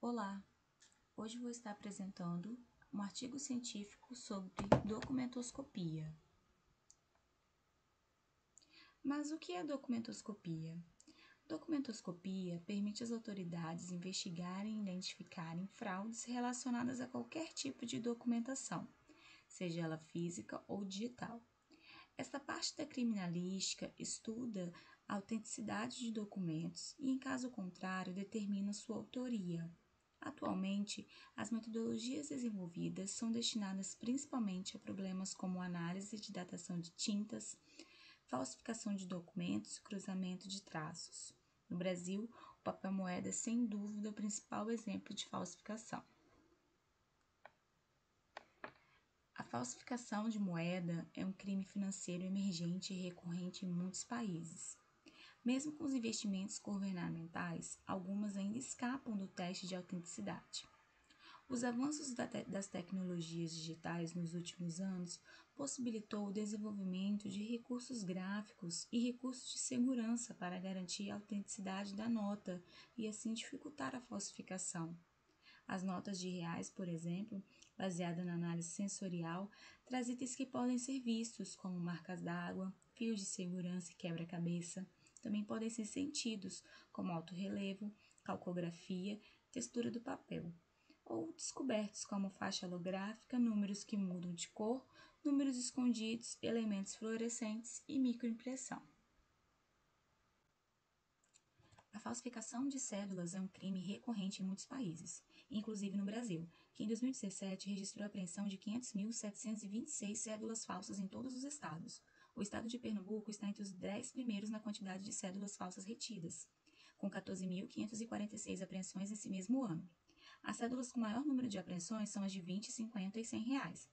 Olá, hoje vou estar apresentando um artigo científico sobre documentoscopia. Mas o que é documentoscopia? Documentoscopia permite às autoridades investigarem e identificarem fraudes relacionadas a qualquer tipo de documentação, seja ela física ou digital. Esta parte da criminalística estuda a autenticidade de documentos e, em caso contrário, determina sua autoria. Atualmente, as metodologias desenvolvidas são destinadas principalmente a problemas como análise de datação de tintas, falsificação de documentos e cruzamento de traços. No Brasil, o papel moeda é sem dúvida o principal exemplo de falsificação. A falsificação de moeda é um crime financeiro emergente e recorrente em muitos países. Mesmo com os investimentos governamentais, algumas ainda escapam do teste de autenticidade. Os avanços das tecnologias digitais nos últimos anos possibilitou o desenvolvimento de recursos gráficos e recursos de segurança para garantir a autenticidade da nota e assim dificultar a falsificação. As notas de reais, por exemplo, baseada na análise sensorial, traz itens que podem ser vistos como marcas d'água, fios de segurança e quebra-cabeça. Também podem ser sentidos, como alto relevo, calcografia, textura do papel, ou descobertos como faixa holográfica, números que mudam de cor, números escondidos, elementos fluorescentes e microimpressão. A falsificação de cédulas é um crime recorrente em muitos países, inclusive no Brasil, que em 2017 registrou a apreensão de 500.726 cédulas falsas em todos os estados. O estado de Pernambuco está entre os 10 primeiros na quantidade de cédulas falsas retidas, com 14.546 apreensões nesse mesmo ano. As cédulas com maior número de apreensões são as de 20, 50 e 100 reais.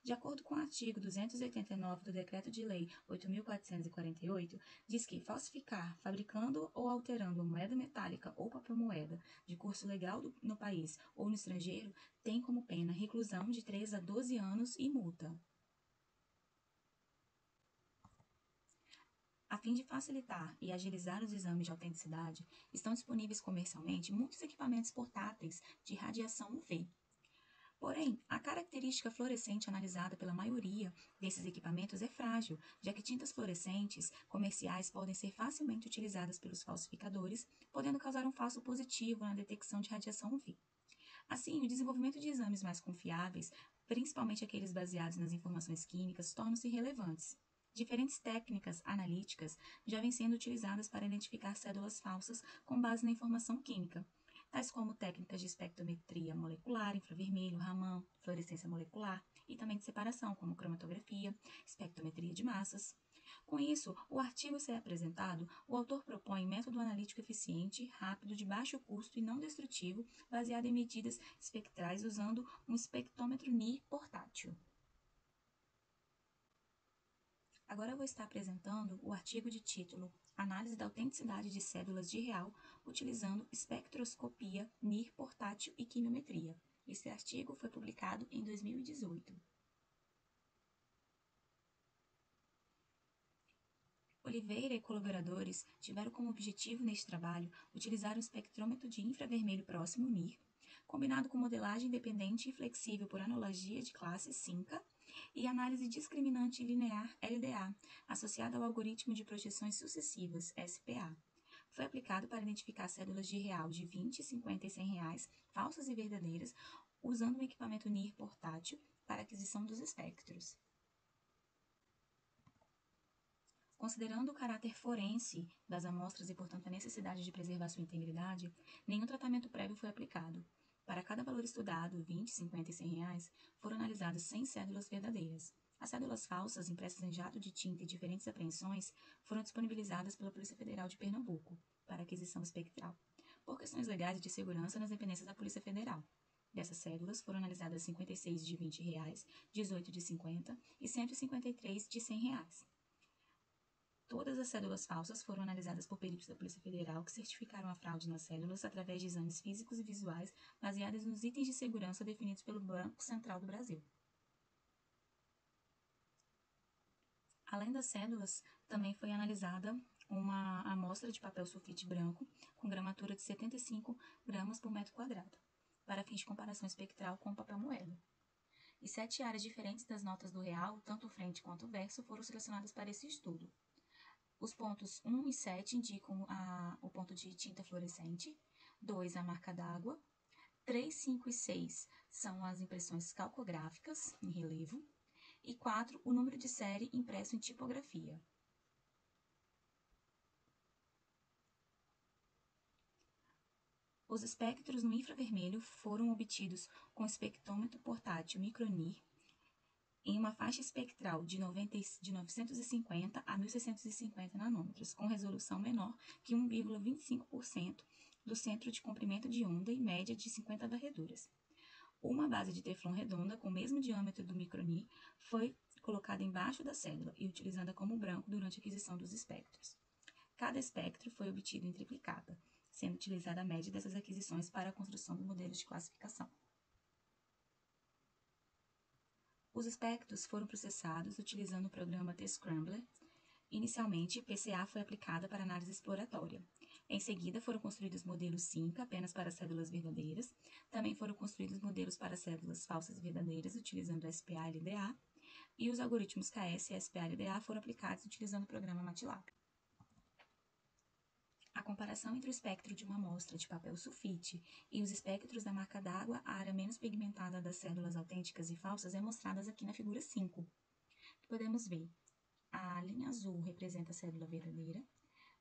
De acordo com o artigo 289 do Decreto-de-Lei 8.448, diz que falsificar, fabricando ou alterando moeda metálica ou papel moeda de curso legal no país ou no estrangeiro tem como pena reclusão de 3 a 12 anos e multa. A fim de facilitar e agilizar os exames de autenticidade, estão disponíveis comercialmente muitos equipamentos portáteis de radiação UV. Porém, a característica fluorescente analisada pela maioria desses equipamentos é frágil, já que tintas fluorescentes comerciais podem ser facilmente utilizadas pelos falsificadores, podendo causar um falso positivo na detecção de radiação UV. Assim, o desenvolvimento de exames mais confiáveis, principalmente aqueles baseados nas informações químicas, tornam-se relevantes. Diferentes técnicas analíticas já vêm sendo utilizadas para identificar cédulas falsas com base na informação química, tais como técnicas de espectrometria molecular, infravermelho, Raman, fluorescência molecular e também de separação, como cromatografia, espectrometria de massas. Com isso, o artigo a ser apresentado, o autor propõe método analítico eficiente, rápido, de baixo custo e não destrutivo, baseado em medidas espectrais usando um espectrômetro NIR portátil. Agora eu vou estar apresentando o artigo de título Análise da autenticidade de cédulas de real utilizando espectroscopia, NIR portátil e quimiometria. Esse artigo foi publicado em 2018. Oliveira e colaboradores tiveram como objetivo neste trabalho utilizar um espectrômetro de infravermelho próximo, NIR, combinado com modelagem independente e flexível por analogia de classe SINCA, e análise discriminante linear LDA, associada ao algoritmo de projeções sucessivas, SPA. Foi aplicado para identificar cédulas de real de 20, 50 e 100 reais, falsas e verdadeiras, usando um equipamento NIR portátil para aquisição dos espectros. Considerando o caráter forense das amostras e, portanto, a necessidade de preservar sua integridade, nenhum tratamento prévio foi aplicado. Para cada valor estudado, 20, 50 e 100 reais, foram analisadas 100 cédulas verdadeiras. As cédulas falsas, impressas em jato de tinta e diferentes apreensões, foram disponibilizadas pela Polícia Federal de Pernambuco para aquisição espectral, por questões legais e de segurança nas dependências da Polícia Federal. Dessas cédulas, foram analisadas 56 de 20 reais, 18 de 50 e 153 de 100 reais. Todas as cédulas falsas foram analisadas por peritos da Polícia Federal que certificaram a fraude nas cédulas através de exames físicos e visuais baseados nos itens de segurança definidos pelo Banco Central do Brasil. Além das cédulas, também foi analisada uma amostra de papel sulfite branco com gramatura de 75 gramas por metro quadrado. para fins de comparação espectral com o papel moeda. E 7 áreas diferentes das notas do real, tanto frente quanto verso, foram selecionadas para esse estudo. Os pontos 1 e 7 indicam o ponto de tinta fluorescente, 2 a marca d'água, 3, 5 e 6 são as impressões calcográficas em relevo, e 4 o número de série impresso em tipografia. Os espectros no infravermelho foram obtidos com espectrômetro portátil Micronir em uma faixa espectral de 950 a 1650 nanômetros, com resolução menor que 1,25% do centro de comprimento de onda e média de 50 varreduras. Uma base de teflon redonda com o mesmo diâmetro do Micronir foi colocada embaixo da cédula e utilizada como branco durante a aquisição dos espectros. Cada espectro foi obtido em triplicata, sendo utilizada a média dessas aquisições para a construção dos modelos de classificação. Os espectros foram processados utilizando o programa T-Scrambler. Inicialmente, PCA foi aplicada para análise exploratória. Em seguida, foram construídos modelos SINCA apenas para cédulas verdadeiras. Também foram construídos modelos para cédulas falsas e verdadeiras, utilizando o SPA-LDA. E os algoritmos KS e SPA-LDA foram aplicados utilizando o programa MATLAB. A comparação entre o espectro de uma amostra de papel sulfite e os espectros da marca d'água, a área menos pigmentada das cédulas autênticas e falsas, é mostrada aqui na figura 5. Podemos ver, a linha azul representa a cédula verdadeira,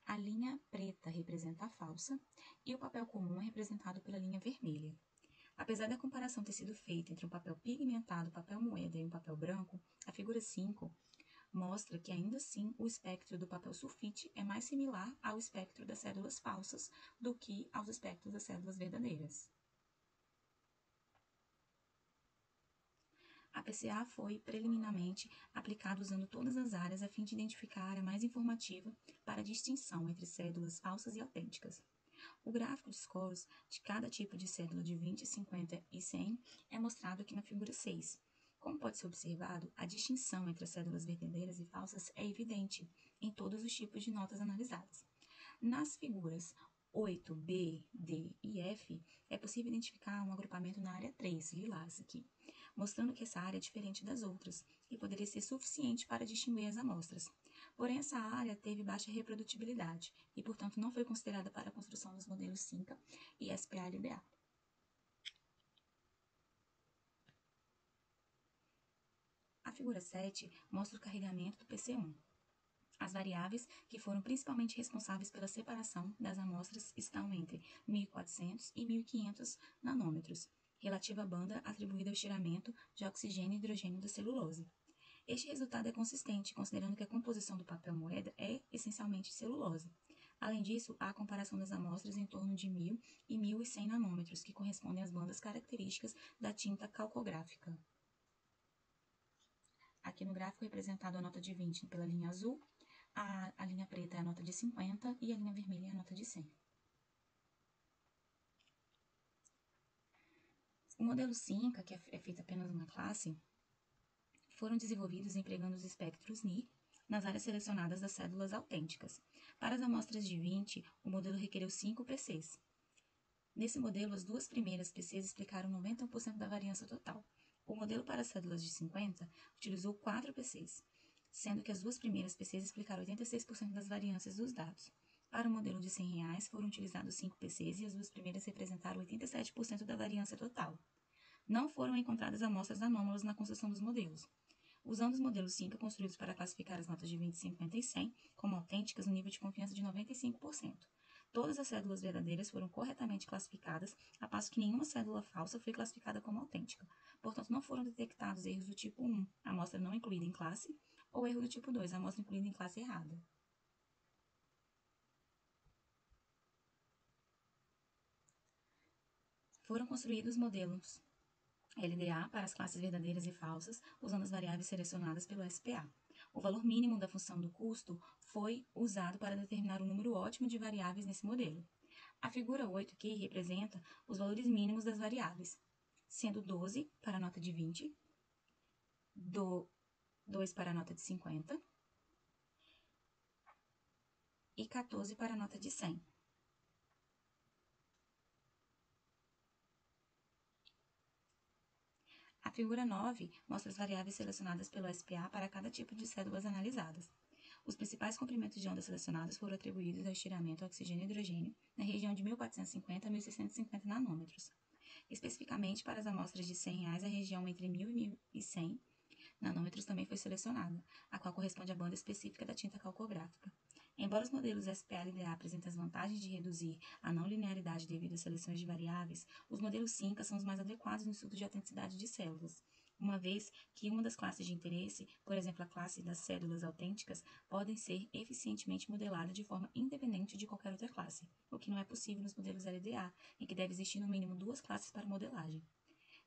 a linha preta representa a falsa e o papel comum é representado pela linha vermelha. Apesar da comparação ter sido feita entre um papel pigmentado, papel moeda e um papel branco, a figura 5 mostra que, ainda assim, o espectro do papel sulfite é mais similar ao espectro das cédulas falsas do que aos espectros das cédulas verdadeiras. A PCA foi preliminarmente aplicada usando todas as áreas a fim de identificar a área mais informativa para a distinção entre cédulas falsas e autênticas. O gráfico de scores de cada tipo de cédula de 20, 50 e 100 é mostrado aqui na figura 6. Como pode ser observado, a distinção entre as cédulas verdadeiras e falsas é evidente em todos os tipos de notas analisadas. Nas figuras 8, B, D e F, é possível identificar um agrupamento na área 3, lilás aqui, mostrando que essa área é diferente das outras e poderia ser suficiente para distinguir as amostras. Porém, essa área teve baixa reprodutibilidade e, portanto, não foi considerada para a construção dos modelos SINCA e SPA-LDA. A figura 7 mostra o carregamento do PC1. As variáveis que foram principalmente responsáveis pela separação das amostras estão entre 1.400 e 1.500 nanômetros, relativa à banda atribuída ao estiramento de oxigênio e hidrogênio da celulose. Este resultado é consistente, considerando que a composição do papel moeda é essencialmente celulose. Além disso, há a comparação das amostras em torno de 1.000 e 1.100 nanômetros, que correspondem às bandas características da tinta calcográfica. Aqui no gráfico representado a nota de 20 pela linha azul, a linha preta é a nota de 50 e a linha vermelha é a nota de 100. O modelo SINCA, que é feito apenas uma classe, foram desenvolvidos empregando os espectros NIR nas áreas selecionadas das cédulas autênticas. Para as amostras de 20, o modelo requereu 5 PCs. Nesse modelo, as duas primeiras PCs explicaram 90% da variância total. O modelo para as cédulas de 50 utilizou 4 PCs, sendo que as duas primeiras PCs explicaram 86% das variâncias dos dados. Para o modelo de R$100, foram utilizados 5 PCs e as duas primeiras representaram 87% da variância total. Não foram encontradas amostras anômalas na construção dos modelos. Usando os modelos SINCA construídos para classificar as notas de 20, 50 e 100 como autênticas, o nível de confiança de 95%. Todas as cédulas verdadeiras foram corretamente classificadas, a passo que nenhuma cédula falsa foi classificada como autêntica. Portanto, não foram detectados erros do tipo 1, amostra não incluída em classe, ou erro do tipo 2, amostra incluída em classe errada. Foram construídos modelos LDA para as classes verdadeiras e falsas, usando as variáveis selecionadas pelo SPA. O valor mínimo da função do custo foi usado para determinar o número ótimo de variáveis nesse modelo. A figura 8 aqui representa os valores mínimos das variáveis, sendo 12 para a nota de 20, 2 para a nota de 50 e 14 para a nota de 100. A figura 9 mostra as variáveis selecionadas pelo SPA para cada tipo de cédulas analisadas. Os principais comprimentos de onda selecionados foram atribuídos ao estiramento oxigênio e hidrogênio na região de 1450 a 1650 nanômetros. Especificamente para as amostras de R$ 100, a região entre 1000 e 1100 nanômetros também foi selecionada, a qual corresponde à banda específica da tinta calcográfica. Embora os modelos SPA-LDA apresentem as vantagens de reduzir a não linearidade devido às seleções de variáveis, os modelos SINCA são os mais adequados no estudo de autenticidade de células, uma vez que uma das classes de interesse, por exemplo, a classe das cédulas autênticas, podem ser eficientemente modeladas de forma independente de qualquer outra classe, o que não é possível nos modelos LDA, em que deve existir no mínimo 2 classes para modelagem.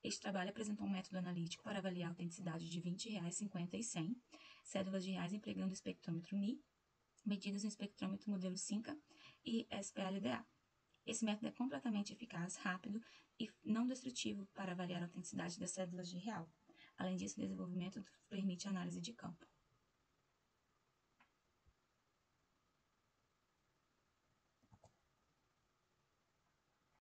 Este trabalho apresentou um método analítico para avaliar a autenticidade de R$ 20, 50 e 100 cédulas de reais empregando o espectrômetro NI, medidas no espectrômetro modelo SINCA e SPA-LDA. Esse método é completamente eficaz, rápido e não destrutivo para avaliar a autenticidade das cédulas de real. Além disso, o desenvolvimento permite análise de campo.